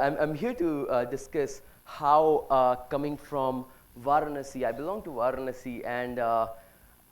I'm here to discuss how coming from Varanasi, I belong to Varanasi, and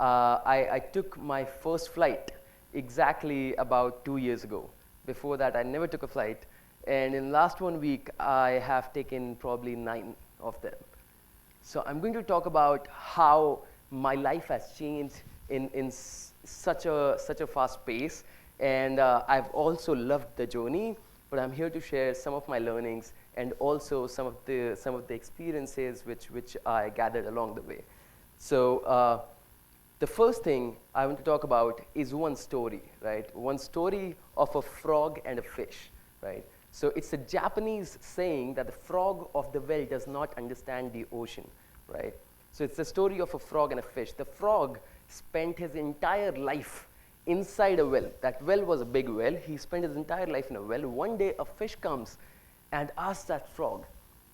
I took my first flight exactly about 2 years ago. Before that, I never took a flight. And in the last 1 week, I have taken probably 9 of them. So I'm going to talk about how my life has changed in such a fast pace. And I've also loved the journey, but I'm here to share some of my learnings and also some of the experiences which I gathered along the way. So the first thing I want to talk about is one story, right? One story of a frog and a fish, right? So it's a Japanese saying that the frog of the well does not understand the ocean, right? So it's the story of a frog and a fish. The frog spent his entire life inside a well. That well was a big well. He spent his entire life in a well. One day a fish comes and asks that frog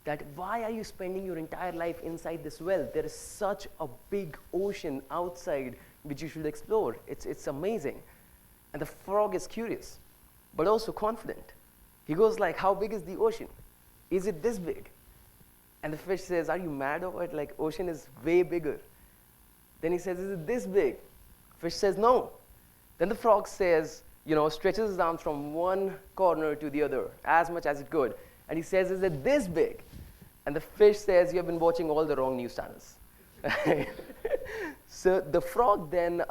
that, why are you spending your entire life inside this well? There is such a big ocean outside which you should explore. It's amazing. And the frog is curious, but also confident. He goes like, how big is the ocean? Is it this big? And the fish says, are you mad or what? Like, ocean is way bigger. Then he says, is it this big? Fish says, no. Then the frog says, stretches his arms from one corner to the other as much as it could. And he says, is it this big? And the fish says, you have been watching all the wrong news channels. So the frog then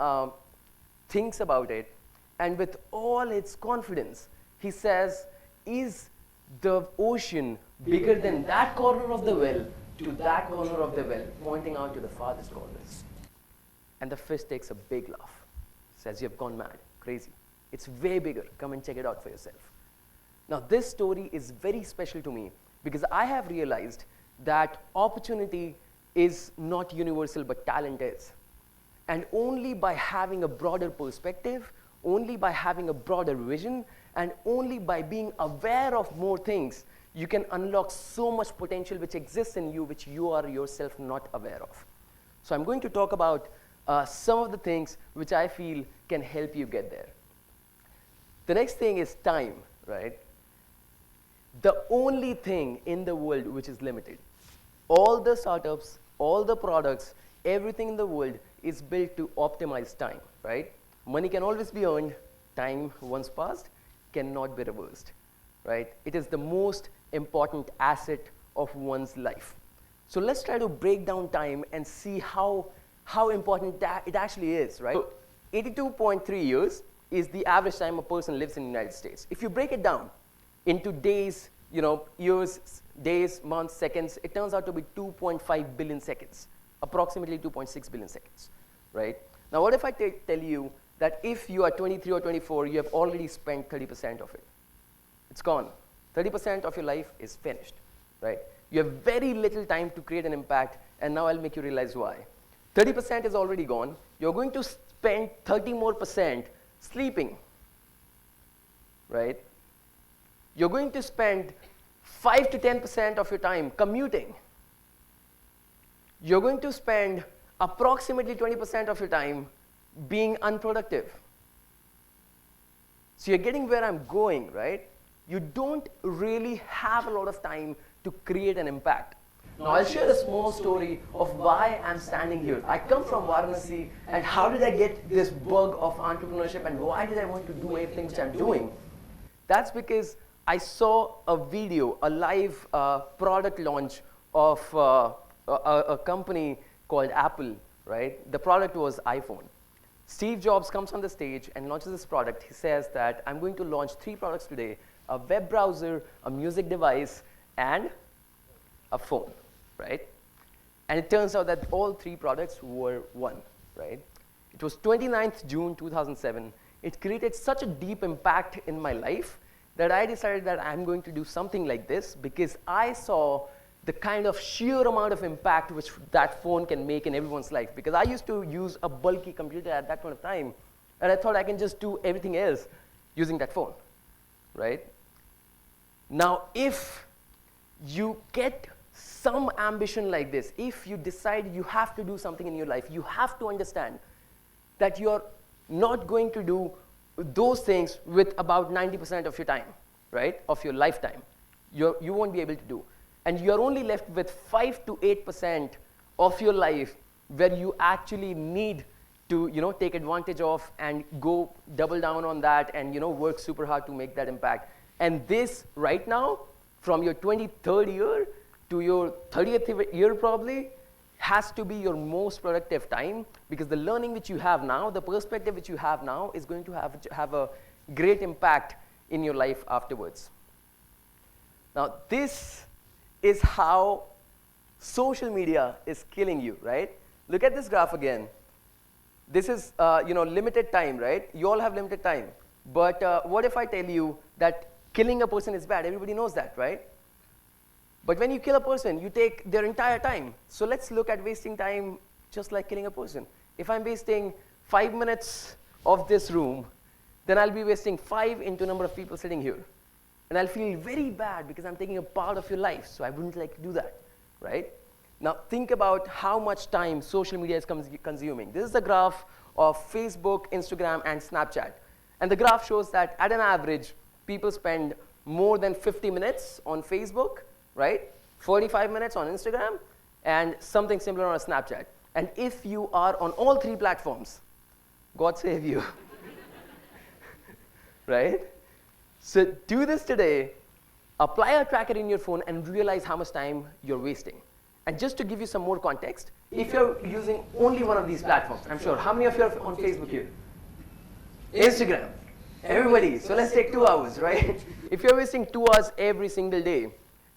thinks about it, and with all its confidence, he says, is the ocean bigger than that corner of the well to that corner of the well, pointing out to the farthest corners? And the fish takes a big laugh, says, you have gone mad, crazy. It's way bigger. Come and check it out for yourself. Now, this story is very special to me because I have realized that opportunity is not universal, but talent is. And only by having a broader perspective, only by having a broader vision, and only by being aware of more things, you can unlock so much potential which exists in you, which you are yourself not aware of. So I'm going to talk about some of the things which I feel can help you get there. The next thing is time, right? The only thing in the world which is limited. All the startups, all the products, everything in the world is built to optimize time, right? Money can always be earned. Time, once passed, cannot be reversed, right? It is the most important asset of one's life. So let's try to break down time and see how important it actually is, right? So 82.3 years is the average time a person lives in the United States. If you break it down into days, years, days, months, seconds, it turns out to be 2.5 billion seconds, approximately 2.6 billion seconds, right? Now, what if I tell you that if you are 23 or 24, you have already spent 30% of it? It's gone. 30% of your life is finished, right? You have very little time to create an impact, and now I'll make you realize why. 30% is already gone. You're going to spend 30 more percent sleeping, right? You're going to spend 5 to 10% of your time commuting. You're going to spend approximately 20% of your time being unproductive. So you're getting where I'm going, right? You don't really have a lot of time to create an impact. Now, I'll share a small story of why I'm standing here. I come from Varanasi, and how did I get this bug of entrepreneurship, and why did I want to do everything which I'm doing? That's because I saw a video, a live product launch of a company called Apple, right? The product was iPhone. Steve Jobs comes on the stage and launches this product. He says that I'm going to launch 3 products today: a web browser, a music device, and a phone, right? And it turns out that all 3 products were one, right? It was 29th June 2007. It created such a deep impact in my life that I decided that I'm going to do something like this because I saw the kind of sheer amount of impact which that phone can make in everyone's life. Because I used to use a bulky computer at that point of time, and I thought I can just do everything else using that phone, right? Now, if you get some ambition like this, if you decide you have to do something in your life, you have to understand that you're not going to do those things with about 90% of your time, right, of your lifetime. You won't be able to do. And you're only left with 5 to 8% of your life where you actually need to take advantage of and go double down on that and work super hard to make that impact. And this right now, from your 23rd year to your 30th year probably, has to be your most productive time, because the learning which you have now, the perspective which you have now, is going to have a great impact in your life afterwards. Now, this is how social media is killing you, right? Look at this graph again. This is limited time, right? You all have limited time. But what if I tell you that killing a person is bad? Everybody knows that, right? But when you kill a person, you take their entire time. So let's look at wasting time just like killing a person. If I'm wasting 5 minutes of this room, then I'll be wasting 5 into number of people sitting here. And I'll feel very bad because I'm taking a part of your life, so I wouldn't like to do that, right? Now think about how much time social media is consuming. This is the graph of Facebook, Instagram, and Snapchat. And the graph shows that at an average, people spend more than 50 minutes on Facebook, right? 45 minutes on Instagram, and something similar on Snapchat. And if you are on all 3 platforms, God save you, right? So do this today, apply a tracker in your phone, and realize how much time you're wasting. And just to give you some more context, if you're using only one of these platforms, I'm sure, how many of you are on Facebook here? Instagram. Everybody. So let's take 2 hours, right? If you're wasting 2 hours every single day,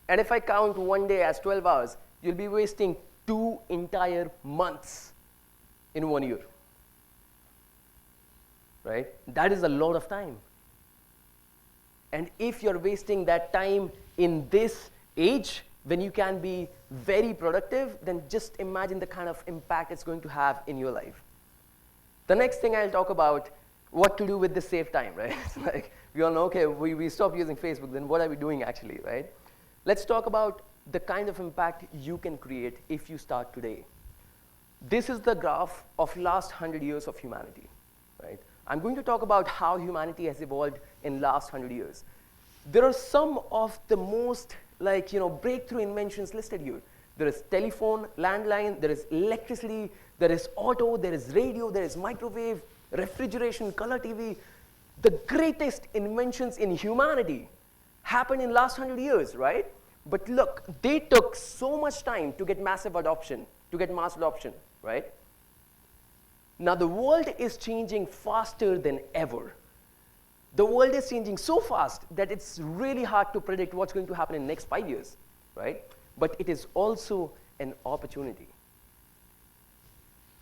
and if I count one day as 12 hours, you'll be wasting 2 entire months in 1 year, right? That is a lot of time. And if you're wasting that time in this age, when you can be very productive, then just imagine the kind of impact it's going to have in your life. The next thing I'll talk about, what to do with this saved time, right? It's like, we all know, okay, we stopped using Facebook, then what are we doing actually, right? Let's talk about the kind of impact you can create if you start today. This is the graph of last 100 years of humanity, right? I'm going to talk about how humanity has evolved in last 100 years. There are some of the most breakthrough inventions listed here. There is telephone, landline, there is electricity, there is auto, there is radio, there is microwave, refrigeration, color TV. The greatest inventions in humanity happened in last 100 years, right? But look, they took so much time to get massive adoption, to get mass adoption, right? Now the world is changing faster than ever. The world is changing so fast that it's really hard to predict what's going to happen in the next 5 years, right? But it is also an opportunity.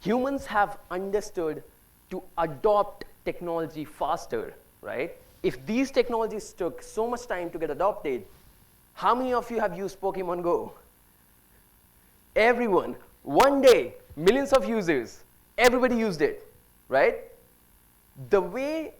Humans have understood to adopt technology faster, right? If these technologies took so much time to get adopted, how many of you have used Pokemon Go? Everyone. One day, millions of users. Everybody used it, right? The way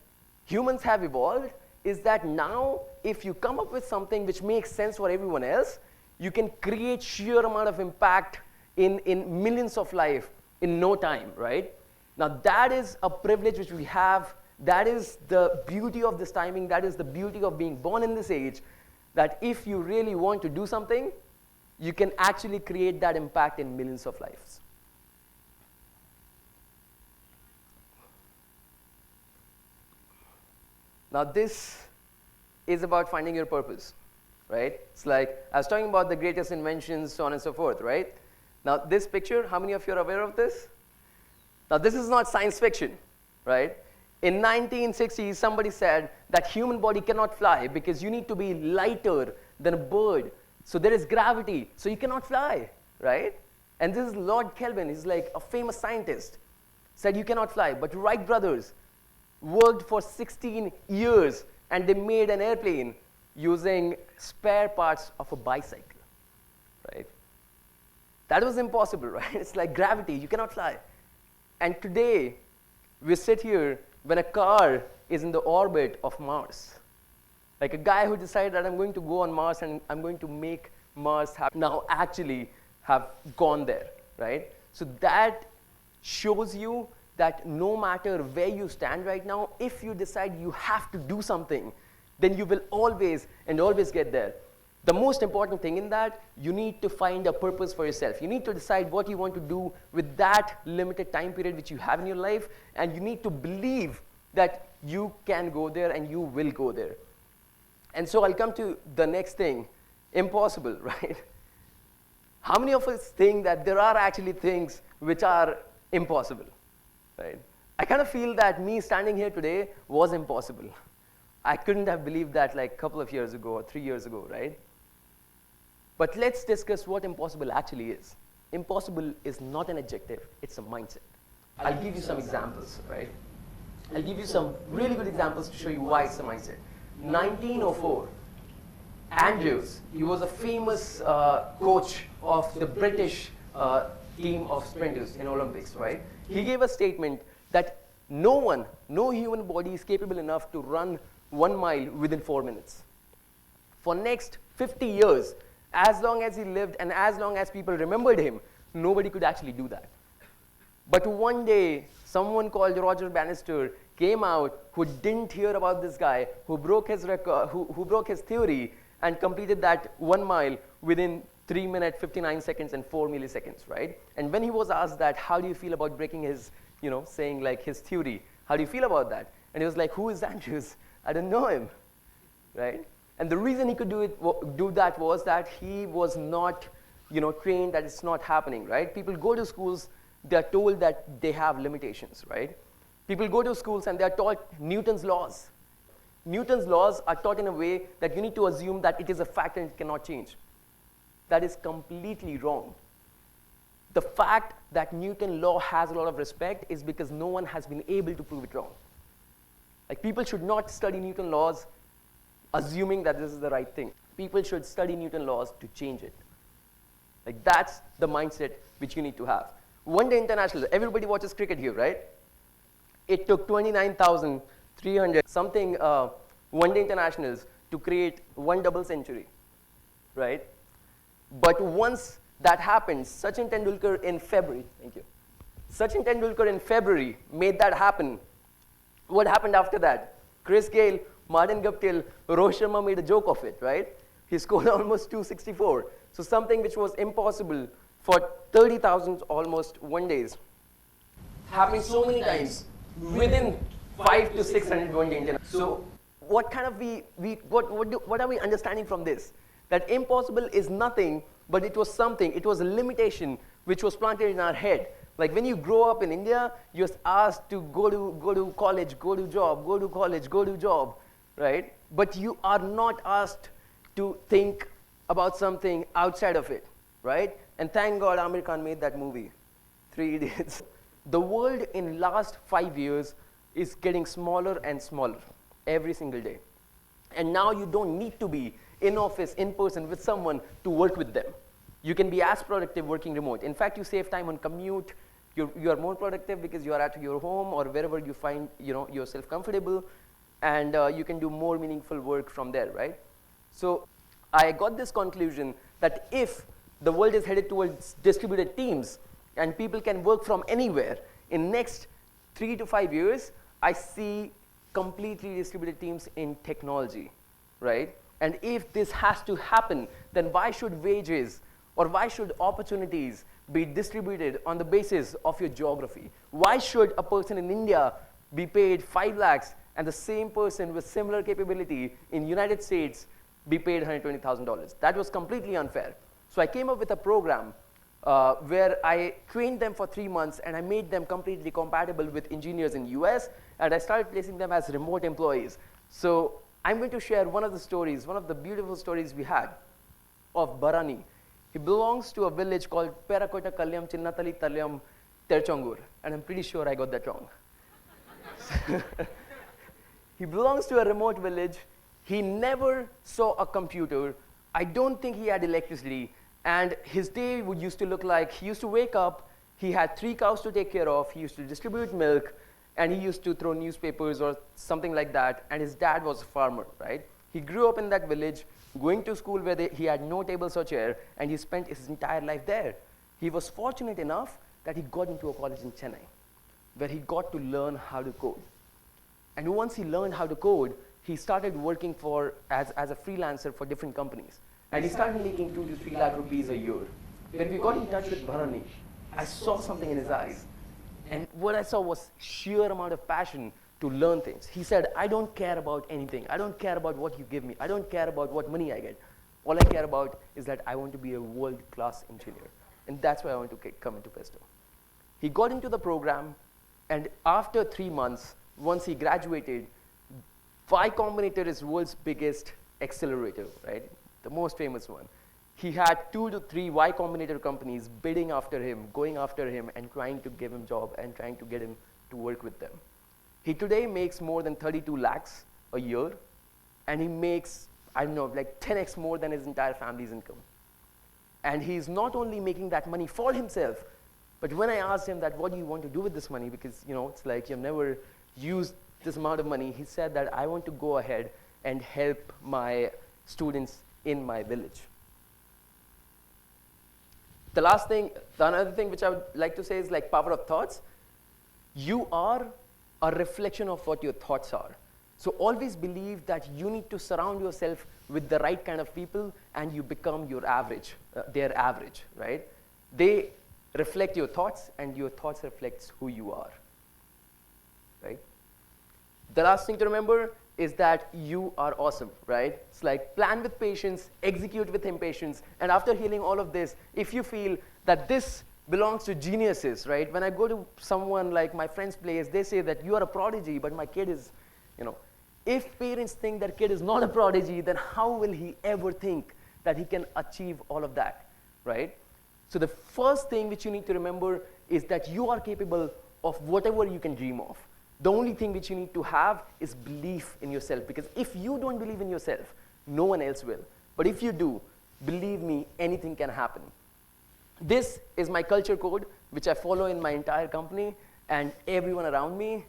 humans have evolved is that now, if you come up with something which makes sense for everyone else, you can create sheer amount of impact in millions of lives in no time, right? Now that is a privilege which we have. That is the beauty of this timing. That is the beauty of being born in this age, that if you really want to do something, you can actually create that impact in millions of lives. Now this is about finding your purpose, right? It's like, I was talking about the greatest inventions, so on and so forth, right? Now this picture, how many of you are aware of this? Now this is not science fiction, right? In 1960s, somebody said that human body cannot fly because you need to be lighter than a bird. So there is gravity, so you cannot fly, right? And this is Lord Kelvin, he's like a famous scientist, said you cannot fly. But Wright brothers worked for 16 years and they made an airplane using spare parts of a bicycle, right? That was impossible, right? It's like gravity, you cannot fly. And today, we sit here when a car is in the orbit of Mars. Like a guy who decided that I'm going to go on Mars and I'm going to make Mars happen, now actually have gone there, right? So that shows you that no matter where you stand right now, if you decide you have to do something, then you will always and always get there. The most important thing in that, you need to find a purpose for yourself. You need to decide what you want to do with that limited time period which you have in your life, and you need to believe that you can go there and you will go there. And so I'll come to the next thing, impossible, right? How many of us think that there are actually things which are impossible, right? I kind of feel that me standing here today was impossible. I couldn't have believed that like a couple of years ago or 3 years ago, right? But let's discuss what impossible actually is. Impossible is not an adjective, it's a mindset. I'll give you some examples, right? I'll give you some really good examples to show you why it's a mindset. 1904, Andrews, he was a famous coach of the British team of sprinters in Olympics, right? He gave a statement that no human body is capable enough to run 1 mile within 4 minutes. For next 50 years, as long as he lived and as long as people remembered him, nobody could actually do that. But one day, someone called Roger Bannister came out who didn't hear about this guy, who broke his record, who broke his theory and completed that 1 mile within 3 minutes, 59 seconds and 4 milliseconds, right? And when he was asked that, how do you feel about breaking his, saying like his theory, how do you feel about that? And he was like, who is Andrews? I don't know him, right? And the reason he could do that was that he was not, trained, that it's not happening, right? People go to schools, they're told that they have limitations, right? People go to schools and they're taught Newton's laws. Newton's laws are taught in a way that you need to assume that it is a fact and it cannot change. That is completely wrong. The fact that Newton's law has a lot of respect is because no one has been able to prove it wrong. Like, people should not study Newton's laws assuming that this is the right thing. People should study Newton's laws to change it. Like, that's the mindset which you need to have. One Day International, everybody watches cricket here, right? It took 29,300 something One Day Internationals to create 1 double century, right? But once that happened, Sachin Tendulkar in February, Sachin Tendulkar in February made that happen. What happened after that? Chris Gayle, Martin Guptill, Rohit Sharma made a joke of it, right? He scored almost 264. So something which was impossible for 30,000 almost 1 days, happening so many times within 5 to 600 1 day international. So what kind of what are we understanding from this? That impossible is nothing, but it was something. It was a limitation which was planted in our head. Like, when you grow up in India, you're asked to go to college, go to job, go to college, go to job, right? But you are not asked to think about something outside of it, right? And thank God Amir Khan made that movie, 3 Idiots. The world in last 5 years is getting smaller and smaller every single day. And now you don't need to be in office, in person with someone to work with them. You can be as productive working remote. In fact, you save time on commute. You are more productive because you are at your home or wherever you find yourself comfortable, and you can do more meaningful work from there, right? So I got this conclusion that if the world is headed towards distributed teams and people can work from anywhere, in next 3 to 5 years, I see completely distributed teams in technology, right? And if this has to happen, then why should wages or why should opportunities be distributed on the basis of your geography? Why should a person in India be paid 5 lakhs and the same person with similar capability in United States be paid $120,000? That was completely unfair. So I came up with a program where I trained them for 3 months and I made them completely compatible with engineers in US, and I started placing them as remote employees. So I'm going to share one of the stories, one of the beautiful stories we had of Barani. He belongs to a village called Perakota Kalyam Chinnatali Talyam Terchongur, and I'm pretty sure I got that wrong. He belongs to a remote village. He never saw a computer. I don't think he had electricity, and his day used to look like he used to wake up, he had 3 cows to take care of, he used to distribute milk, and he used to throw newspapers or something like that, and his dad was a farmer, right? He grew up in that village, going to school where he had no tables or chair, and he spent his entire life there. He was fortunate enough that he got into a college in Chennai, where he got to learn how to code. And once he learned how to code, he started working as a freelancer for different companies. and he started making 2 to 3 lakh rupees a year. When we got in touch with Bharani, I saw something in his eyes. And what I saw was sheer amount of passion to learn things. He said, I don't care about anything. I don't care about what you give me. I don't care about what money I get. All I care about is that I want to be a world-class engineer. And that's why I want to come into Pesto. He got into the program, and after 3 months, once he graduated, Y Combinator is world's biggest accelerator, right? The most famous one. He had 2 to 3 Y Combinator companies bidding after him, going after him, and trying to give him job and trying to get him to work with them. He today makes more than 32 lakhs a year, and he makes, I don't know, like 10x more than his entire family's income. And he's not only making that money for himself, but when I asked him that, what do you want to do with this money? Because, you know, it's like you've never used this amount of money. He said that I want to go ahead and help my students in my village. The another thing which I would like to say is like power of thoughts. You are a reflection of what your thoughts are. So always believe that you need to surround yourself with the right kind of people, and you become your average, their average, right? They reflect your thoughts, and your thoughts reflects who you are, right? The last thing to remember is that you are awesome, right? It's like plan with patience, execute with impatience, and after hearing all of this, if you feel that this belongs to geniuses, right? When I go to someone like my friend's place, they say that you are a prodigy, but my kid is, you know, if parents think that kid is not a prodigy, then how will he ever think that he can achieve all of that, right? So the first thing which you need to remember is that you are capable of whatever you can dream of. The only thing which you need to have is belief in yourself, because if you don't believe in yourself, no one else will. But if you do, believe me, anything can happen. This is my culture code, which I follow in my entire company and everyone around me.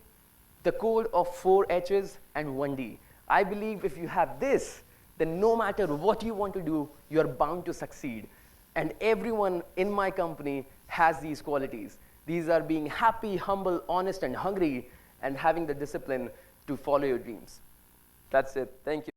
The code of 4 H's and 1 D. I believe if you have this, then no matter what you want to do, you're bound to succeed. And everyone in my company has these qualities. These are being happy, humble, honest, and hungry, and having the discipline to follow your dreams. That's it. Thank you.